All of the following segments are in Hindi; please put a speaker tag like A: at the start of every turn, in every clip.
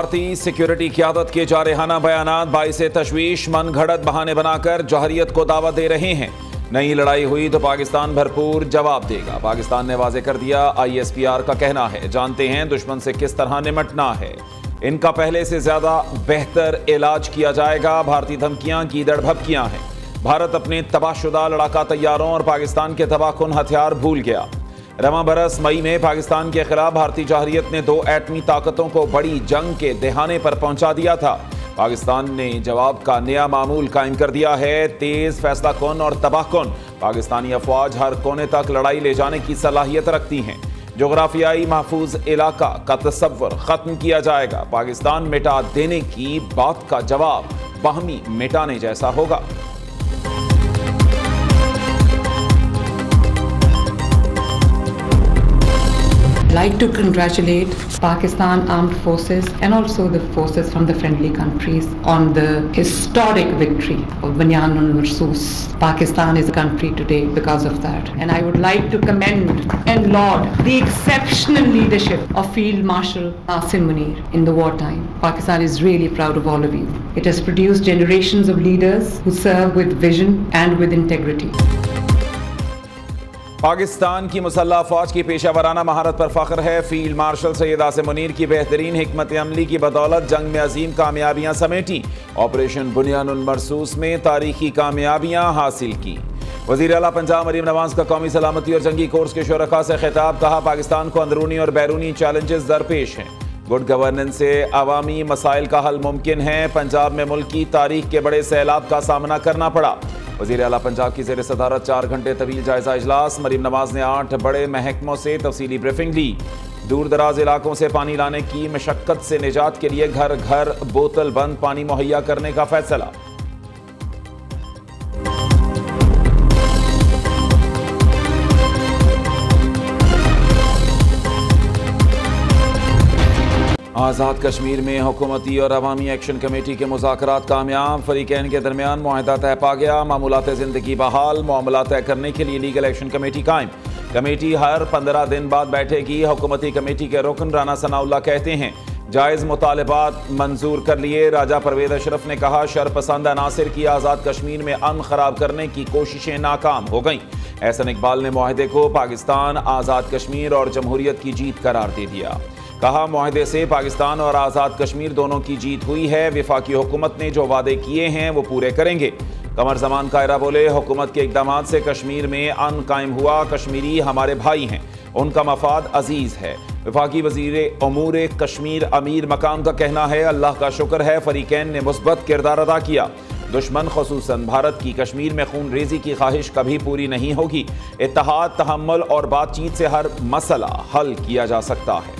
A: भारतीय सिक्योरिटी क़यादत के जारहाना बयानात बाइसे तशवीश मन घड़त बहाने बनाकर जौहरियत को दावत दे रहे हैं। नई लड़ाई हुई तो पाकिस्तान भरपूर जवाब देगा। पाकिस्तान ने वाजे कर दिया, ISPR का कहना है। जानते हैं दुश्मन से किस तरह निपटना है। इनका पहले से ज्यादा बेहतर इलाज किया जाएगा। भारतीय धमकियां कीदड़ भभकियां हैं। भारत अपने तबाहशुदा लड़ाका तैयारों और पाकिस्तान के तबाहकुन हथियार भूल गया। रवां बरस मई में पाकिस्तान के खिलाफ भारतीय जौहरियत ने 2 एटमी ताकतों को बड़ी जंग के दहाने पर पहुंचा दिया था। पाकिस्तान ने जवाब का नया मामूल कायम कर दिया है। तेज, फैसला कौन और तबाहकुन पाकिस्तानी अफवाज हर कोने तक लड़ाई ले जाने की सलाहियत रखती हैं। जोग्राफियाई महफूज इलाका का तस्वर खत्म किया जाएगा। पाकिस्तान मिटा देने की बात का जवाब बाहमी मिटाने जैसा होगा।
B: I'd like to congratulate Pakistan Armed Forces and also the forces from the friendly countries on the historic victory of Banyan ul Marsus. Pakistan is a country today because of that. And I would like to commend and laud the exceptional leadership of Field Marshal Asim Munir in the wartime. Pakistan is really proud of all of you. It has produced generations of leaders who serve with vision and with integrity.
A: Pakistan की मुसल्लह फौज की पेशा महारत पर फख्र है। फील्ड मार्शल सैयद आसिम मुनीर की बेहतरीन हिकमत अमली की बदौलत जंग में अजीम कामयाबियां समेटी। ऑपरेशन बुनियान उल मरसूस में तारीखी कामयाबियां हासिल की। वज़ीर आला पंजाब मरीम नवाज का कौमी सलामती और जंगी कोर्स के शुरका से खिताब। कहा, पाकिस्तान को अंदरूनी और बैरूनी चैलेंजेस दरपेश हैं। गुड गवर्नेंस से अवामी मसाइल का हल मुमकिन है। पंजाब में मुल्क की तारीख के बड़े सैलाब का सामना करना पड़ा। वज़ीर आला पंजाब की ज़ेर सदारत 4 घंटे तवील जायजा इजलास। मरीम नवाज ने 8 बड़े महकमों से तफसीली ब्रीफिंग ली। दूर दराज इलाकों से पानी लाने की मशक्क़त से निजात के लिए घर घर बोतल बंद पानी मुहैया करने का फैसला। आज़ाद कश्मीर में हुकूमती और अवामी एक्शन कमेटी के मुज़ाकरात कामयाब। फरीकैन के दरमियान मुआहदा तय पा गया। मामूलात ज़िंदगी बहाल। मामला तय करने के लिए लीगल एक्शन कमेटी कायम। कमेटी हर 15 दिन बाद बैठेगी। हुकूमती कमेटी के रुकन राना सनाउल्लाह कहते हैं, जायज़ मुतालबात मंजूर कर लिए। राजा परवेज़ अशरफ ने कहा, शरपसंद अनासिर की आज़ाद कश्मीर में अमन खराब करने की कोशिशें नाकाम हो गईं। एहसन इकबाल ने मुआहदे को पाकिस्तान, आज़ाद कश्मीर और जमहूरियत की जीत करार दे दिया। कहा, मुआहदे से पाकिस्तान और आज़ाद कश्मीर दोनों की जीत हुई है। वफाकी हुकूमत ने जो वादे किए हैं वो पूरे करेंगे। कमर जमान कायरा बोले, हुकूमत के इक़दामात से कश्मीर में अमन कायम हुआ। कश्मीरी हमारे भाई हैं, उनका मफाद अजीज़ है। वफाकी वज़ीर उमूर कश्मीर अमीर मकाम का कहना है, अल्लाह का शुक्र है फरीकैन ने मुस्बत किरदार अदा किया। दुश्मन ख़ुसूसन भारत की कश्मीर में खून रेजी की ख्वाहिश कभी पूरी नहीं होगी। इत्तेहाद, तहम्मुल और बातचीत से हर मसला हल किया जा सकता है।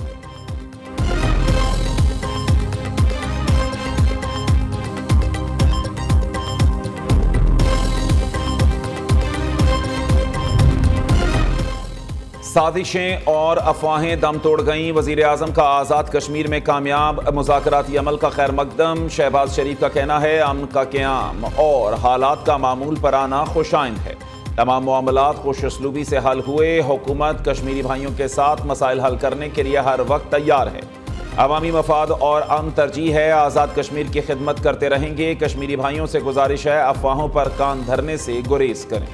A: साजिशें और अफवाहें दम तोड़ गईं। वज़ीर आज़म का आज़ाद कश्मीर में कामयाब मुज़ाकराती अमल का खैर मकदम। शहबाज शरीफ का कहना है, अमन का क़याम और हालात का मामूल पर आना खुशाइंद है। तमाम मामलात खुश उसलूबी से हल हुए। हुकूमत कश्मीरी भाइयों के साथ मसाइल हल करने के लिए हर वक्त तैयार है। अवामी मफाद और अमन तरजीह है। आज़ाद कश्मीर की खिदमत करते रहेंगे। कश्मीरी भाइयों से गुजारिश है, अफवाहों पर कान धरने से गुरेज करें।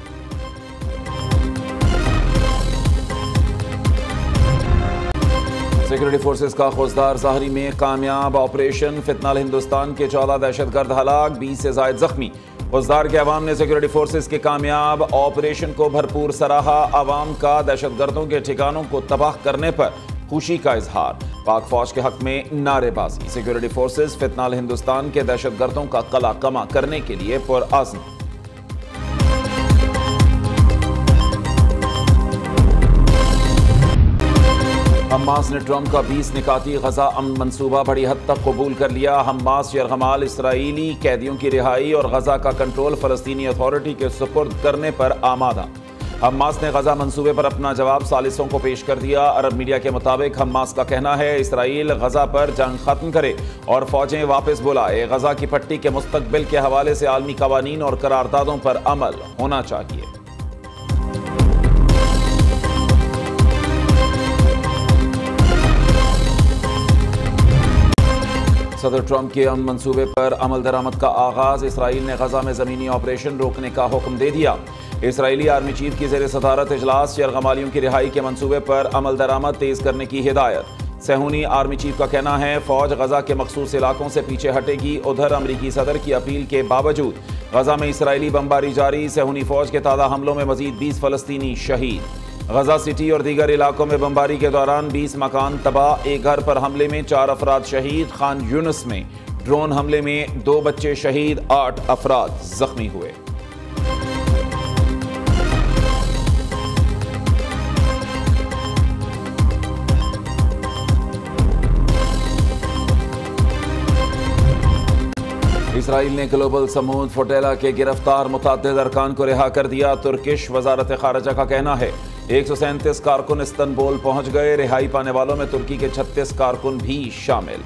A: सिक्योरिटी फोर्सेस का खोजदार ज़ाहरी में कामयाब ऑपरेशन। फितनाल हिंदुस्तान के 14 दहशतगर्द हलाक, 20 से ज़ायद जख्मी। खोजदार के अवाम ने सिक्योरिटी फोर्सेस के कामयाब ऑपरेशन को भरपूर सराहा। अवाम का दहशतगर्दों के ठिकानों को तबाह करने पर खुशी का इजहार। पाक फौज के हक में नारेबाजी। सिक्योरिटी फोर्सेस फितनाल हिंदुस्तान के दहशतगर्दों का कला कमा करने के लिए पुरअज़्म। हमास ने ट्रंप का 20 निकाती गजा अमन मंसूबा बड़ी हद तक कबूल कर लिया। हमास यरगमाल इसराइली कैदियों की रिहाई और गजा का कंट्रोल फ़लस्तीनी अथॉरिटी के सुपुर्द करने पर आमादा। हमास ने गजा मंसूबे पर अपना जवाब सालिसों को पेश कर दिया। अरब मीडिया के मुताबिक हमास का कहना है, इसराइल गजा पर जंग खत्म करे और फौजें वापस बुलाए। गजा की पट्टी के मुस्तकबिल के हवाले से आलमी कवानीन और करारदादों पर अमल होना चाहिए। सदर ट्रंप के अमन मंसूबे पर अमल दरामद का आगाज। इसराइल ने गजा में ज़मीनी ऑपरेशन रोकने का हुक्म दे दिया। इसराइली आर्मी चीफ की ज़ेर सदारत इजलास। यरगमालियों की रिहाई के मंसूबे पर अमल दरामद तेज करने की हिदायत। सेहूनी आर्मी चीफ का कहना है फौज गजा के मखसूस इलाकों से पीछे हटेगी। उधर अमरीकी सदर की अपील के बावजूद गजा में इसराइली बमबारी जारी। सेहूनी फौज के ताज़ा हमलों में मजीद 20 फलस्तीनी शहीद। गजा सिटी और दीगर इलाकों में बमबारी के दौरान 20 मकान तबाह। एक घर पर हमले में 4 अफराद शहीद। खान यूनुस में ड्रोन हमले में 2 बच्चे शहीद, 8 अफराद जख्मी हुए। इसराइल ने ग्लोबल समूद फोटेला के गिरफ्तार मुतअद्दिद अरकान को रिहा कर दिया। तुर्किश वजारत खारजा का कहना है 137 कारकुन इस्तांबुल पहुंच गए। रिहाई पाने वालों में तुर्की के 36 कारकुन भी शामिल।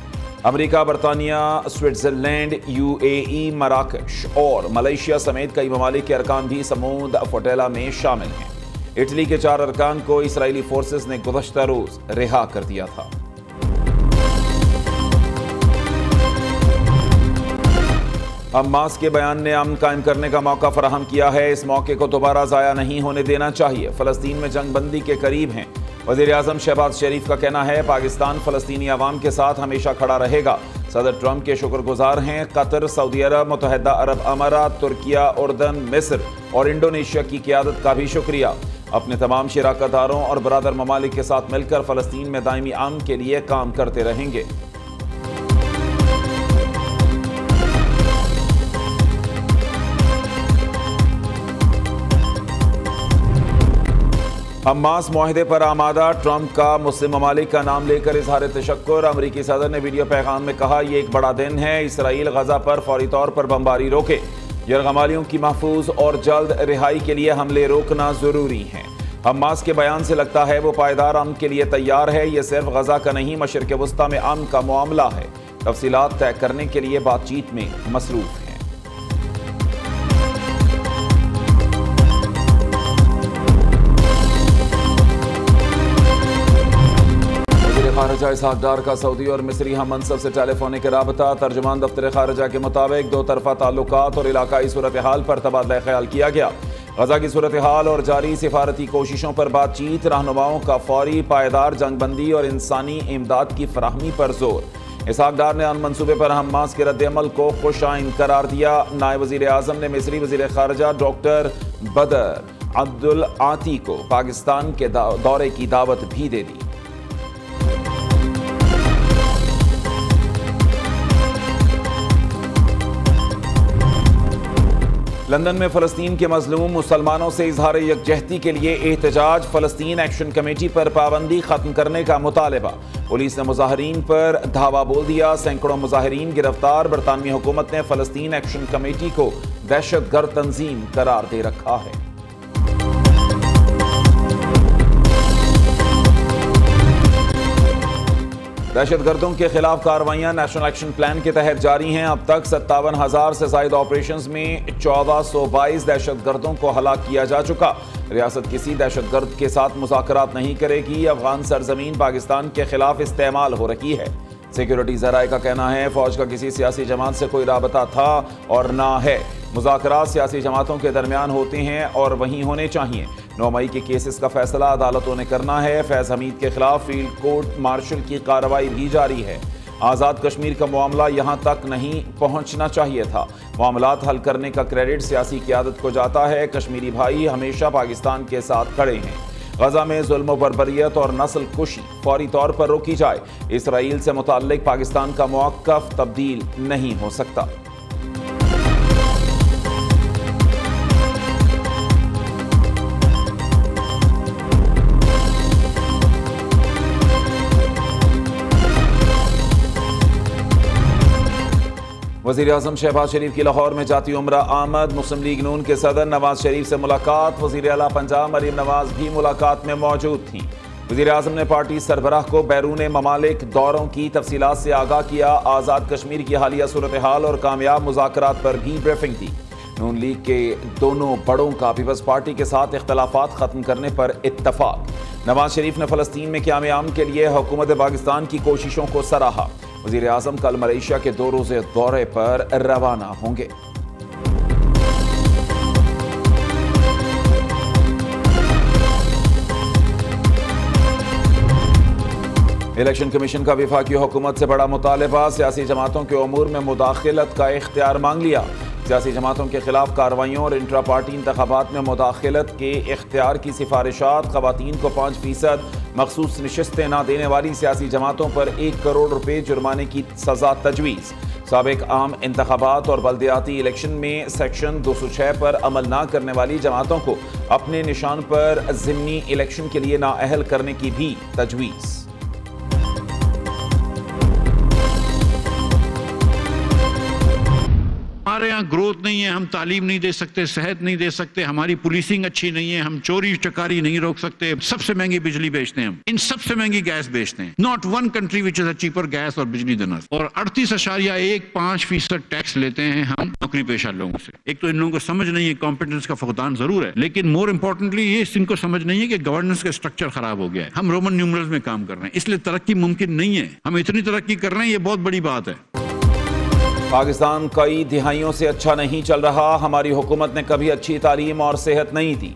A: अमेरिका, बरतानिया, स्विट्जरलैंड, UAE, मराकश और मलेशिया समेत कई ममालिक के अरकान भी समूद फोटेला में शामिल हैं। इटली के 4 अरकान को इसराइली फोर्सेस ने गुज़श्ता रोज रिहा कर दिया था। हमास के बयान ने अमन कायम करने का मौका फराहम किया है। इस मौके को दोबारा ज़ाया नहीं होने देना चाहिए। फ़लस्तीन में जंग बंदी के करीब हैं। वज़ीर आज़म शहबाज शरीफ का कहना है पाकिस्तान फ़लस्तीनी अवाम के साथ हमेशा खड़ा रहेगा। सदर ट्रंप के शुक्रगुजार हैं। कतर, सऊदी अरब, मुत्तहिदा अरब अमारात, तुर्किया, उर्दन, मिस्र और इंडोनेशिया की क़यादत का भी शुक्रिया। अपने तमाम शराकतदारों और बरादर ममालिक के साथ मिलकर फ़लस्तीन में दायमी अमन के लिए काम करते रहेंगे। हमास मुआहदे पर आमादा। ट्रंप का मुस्लिम ममालिक का नाम लेकर इजहार तशक्कुर। अमरीकी सदर ने वीडियो पैगाम में कहा यह एक बड़ा दिन है। इसराइल गजा पर फौरी तौर पर बमबारी रोके। यरगमालियों की महफूज और जल्द रिहाई के लिए हमले रोकना जरूरी है। हमास के बयान से लगता है वो पायदार अमन के लिए तैयार है। यह सिर्फ गजा का नहीं, मशरिक़ वस्ता में अमन का मामला है। तफसीलात तय करने के लिए बातचीत में मसरूफ है। खारजा इसहाक डार का सऊदी और मिस्री हम मनसब से टेलीफोनिक राबता। तर्जुमान दफ्तर खारजा के मुताबिक 2 तरफा ताल्लुकात और इलाकाई सूरत हाल पर तबादला ख्याल किया गया। गजा की सूरत हाल और जारी सिफारती कोशिशों पर बातचीत। रहनुमाओं का फौरी पायदार जंगबंदी और इंसानी इमदाद की फराहमी पर जोर। इसहाक डार ने अमन मंसूबे पर हमास के रद्द-ए-अमल को खुशाइन करार दिया। नायब वज़ीर आज़म ने मिस्री वज़ीर खारजा डॉक्टर बदर अब्दुल आती को पाकिस्तान के दौरे की दावत भी दे दी। लंदन में फ़लस्तीन के मजलूम मुसलमानों से इजहार यकजहती के लिए एहतजाज। फ़लस्तीन एक्शन कमेटी पर पाबंदी खत्म करने का मुतालबा। पुलिस ने मुजाहिरीन पर धावा बोल दिया। सैकड़ों मुजाहिरीन गिरफ्तार। बरतानवी हुकूमत ने फ़लस्तीन एक्शन कमेटी को दहशतगर्द तंजीम करार दे रखा है। दहशतगर्दों के खिलाफ कार्रवाइयां नेशनल एक्शन प्लान के तहत जारी हैं। अब तक 57,000 से ज्यादा ऑपरेशंस में 1422 दहशतगर्दों को हलाक किया जा चुका। रियासत किसी दहशतगर्द के साथ मुज़ाकरात नहीं करेगी। अफगान सरजमीन पाकिस्तान के खिलाफ इस्तेमाल हो रही है। सिक्योरिटी ज़राए का कहना है फौज का किसी सियासी जमात से कोई राबता था और ना है। मुज़ाकरात सियासी जमातों के दरमियान होते हैं और वहीं होने चाहिए। 9 मई के केसेस का फैसला अदालतों ने करना है। फैज़ हमीद के खिलाफ फील्ड कोर्ट मार्शल की कार्रवाई भी जारी है। आज़ाद कश्मीर का मामला यहाँ तक नहीं पहुँचना चाहिए था। मामलात हल करने का क्रेडिट सियासी क़यादत को जाता है। कश्मीरी भाई हमेशा पाकिस्तान के साथ खड़े हैं। गजा में जुल्म बर्बरियत और नस्ल कुशी फौरी तौर पर रोकी जाए। इसराइल से मुताल्लिक पाकिस्तान का मौक़िफ़ तब्दील नहीं हो सकता। वज़ीर आज़म शहबाज शरीफ की लाहौर में जाती उम्रा आमद। मुस्लिम लीग नून के सदर नवाज शरीफ से मुलाकात। वज़ीर आला पंजाब मरीम नवाज भी मुलाकात में मौजूद थीं। वज़ीर आज़म ने पार्टी सरबराह को बैरून ममालिक दौरों की तफसीलात से आगाह किया। आज़ाद कश्मीर की हालिया सूरत हाल और कामयाब मुज़ाकरात पर भी ब्रीफिंग दी। नून लीग के दोनों बड़ों का पीपल्स पार्टी के साथ इख्तलाफात खत्म करने पर इत्तफाक। नवाज शरीफ ने फ़लस्तीन में क़याम अमन के लिए हुकूमत पाकिस्तान की कोशिशों को सराहा। वज़ीर आज़म कल मलेशिया के 2 रोज़े दौरे पर रवाना होंगे। इलेक्शन कमीशन का वफाकी हुकूमत से बड़ा मुतालबा, सियासी जमातों के उमूर में मुदाखलत का इख्तियार मांग लिया। सियासी जमातों के खिलाफ कार्रवाइयों और इंट्रा पार्टी इंतखाबात में मुदाखलत के इख्तियार की सिफारिशात, खवातीन को 5% मखसूस नशिस्तें न देने वाली सियासी जमातों पर 1 करोड़ रुपए जुर्माने की सजा तजवीज़। साबिक आम इंतखाबात और बल्दियाती इलेक्शन में सेक्शन 206 पर अमल न करने वाली जमातों को अपने निशान पर ज़िमनी इलेक्शन के लिए नाअहल करने की भी तजवीज़।
C: हमारे यहाँ ग्रोथ नहीं है, हम तालीम नहीं दे सकते, सेहत नहीं दे सकते, हमारी पुलिसिंग अच्छी नहीं है, हम चोरी चकारी नहीं रोक सकते, सबसे महंगी बिजली बेचते हैं, हम इन सबसे महंगी गैस बेचते हैं। Not one country which is a cheaper gas और बिजली देन अस। और 38.15% टैक्स लेते हैं हम नौकरी पेशा लोगों से। एक तो इन लोगों को समझ नहीं है, कॉम्पिटेंस का फुकदान जरूर है, लेकिन मोर इंपॉर्टेंटली ये इनको समझ नहीं है कि गवर्नेंस का स्ट्रक्चर खराब हो गया है। हम रोमन न्यूमरल्स में काम कर रहे हैं, इसलिए तरक्की मुमकिन नहीं है। हम इतनी तरक्की कर रहे हैं, ये बहुत बड़ी बात है।
A: पाकिस्तान कई दिहाइयों से अच्छा नहीं चल रहा। हमारी हुकूमत ने कभी अच्छी तालीम और सेहत नहीं दी।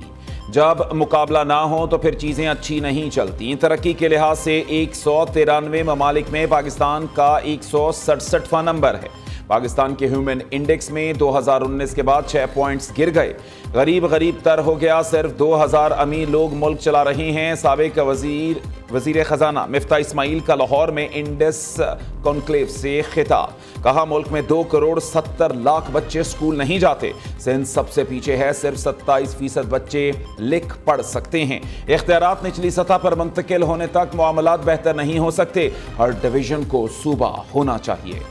A: जब मुकाबला ना हो तो फिर चीज़ें अच्छी नहीं चलती। तरक्की के लिहाज से 193 ममालिक में पाकिस्तान का 167वां नंबर है। पाकिस्तान के ह्यूमन इंडेक्स में 2019 के बाद 6 पॉइंट्स गिर गए। गरीब तर हो गया। सिर्फ 2000 अमीर लोग मुल्क चला रहे हैं। साबिक वजीर खजाना मिफ्ता इस्माइल का लाहौर में इंडस कॉन्क्लेव से खिताब। कहा मुल्क में 2 करोड़ 70 लाख बच्चे स्कूल नहीं जाते। सिंध सबसे पीछे है, सिर्फ 27% बच्चे लिख पढ़ सकते हैं। इख्तियारात निचली सतह पर मुंतकिल होने तक मामलात बेहतर नहीं हो सकते। हर डिवीजन को सूबा होना चाहिए।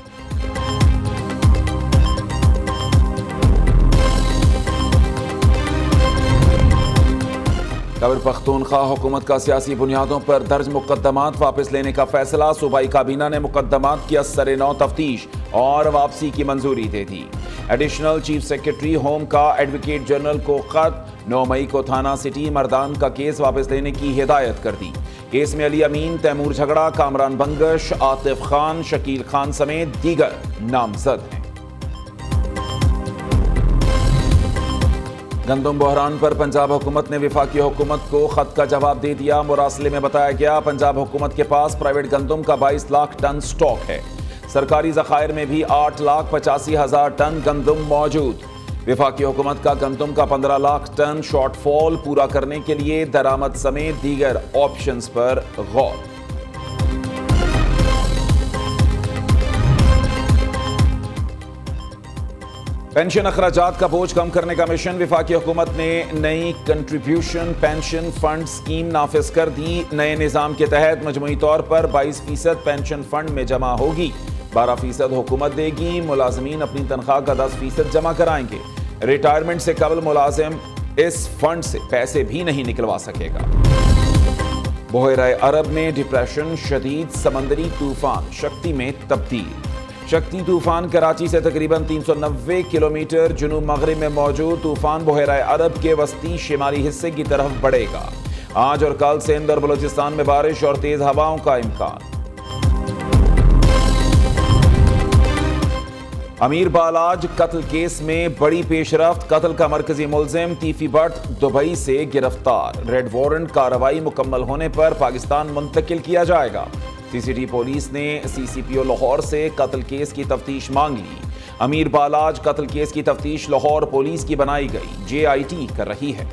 A: खैबर पख्तूनख्वा हुकूमत का सियासी बुनियादों पर दर्ज मुकदमात वापस लेने का फैसला। सूबाई काबीना ने मुकदमात की असर-ए-नौ तफ्तीश और वापसी की मंजूरी दे दी। एडिशनल चीफ सेक्रेटरी होम का एडवोकेट जनरल को खत। 9 मई को थाना सिटी मर्दान का केस वापस लेने की हिदायत कर दी। केस में अली अमीन, तैमूर झगड़ा, कामरान बंगश, आतिफ खान, शकील खान समेत दीगर नामजद हैं। गंदम बहरान पर पंजाब हुकूमत ने वफाकी हुकूमत को खत का जवाब दे दिया। मुरासले में बताया गया पंजाब हुकूमत के पास प्राइवेट गंदम का 22 लाख टन स्टॉक है। सरकारी ज़खायर में भी 8,85,000 टन गंदम मौजूद। वफाकी हुकूमत का गंदम का 15 लाख टन शॉर्टफॉल पूरा करने के लिए दरामद समेत दीगर ऑप्शंस पर गौर। पेंशन अखराजात का बोझ कम करने का मिशन। वफाकी हुकूमत ने नई कंट्रीब्यूशन पेंशन फंड स्कीम नाफिज कर दी। नए निज़ाम के तहत मजमूई तौर पर 22% पेंशन फंड में जमा होगी। 12% हुकूमत देगी। मुलाजमीन अपनी तनख्वाह का 10% जमा कराएंगे। रिटायरमेंट से कबल मुलाजिम इस फंड से पैसे भी नहीं निकलवा सकेगा। बहरे अरब में डिप्रेशन शदीद। समंदरी तूफान शक्ति में तब्दील। शक्ति तूफान कराची से तकरीबन 390 किलोमीटर जुनूब मगरिब में मौजूद तूफान बहरे अरब के वस्ती शिमाली हिस्से की तरफ बढ़ेगा। आज और कल सिंध और बलूचिस्तान में बारिश और तेज हवाओं का इम्कान। अमीर बालाज कत्ल केस में बड़ी पेशरफ्त। कत्ल का मरकजी मुलजिम तीफी भट्ट दुबई से गिरफ्तार। रेड वारंट कार्रवाई मुकम्मल होने पर पाकिस्तान मुंतकिल किया जाएगा। सीसीटी पुलिस ने सीसीपीओ लाहौर से कत्ल केस की तफ्तीश मांग ली। अमीर बालाज कत्ल केस की तफ्तीश लाहौर पुलिस की बनाई गई JIT कर रही है।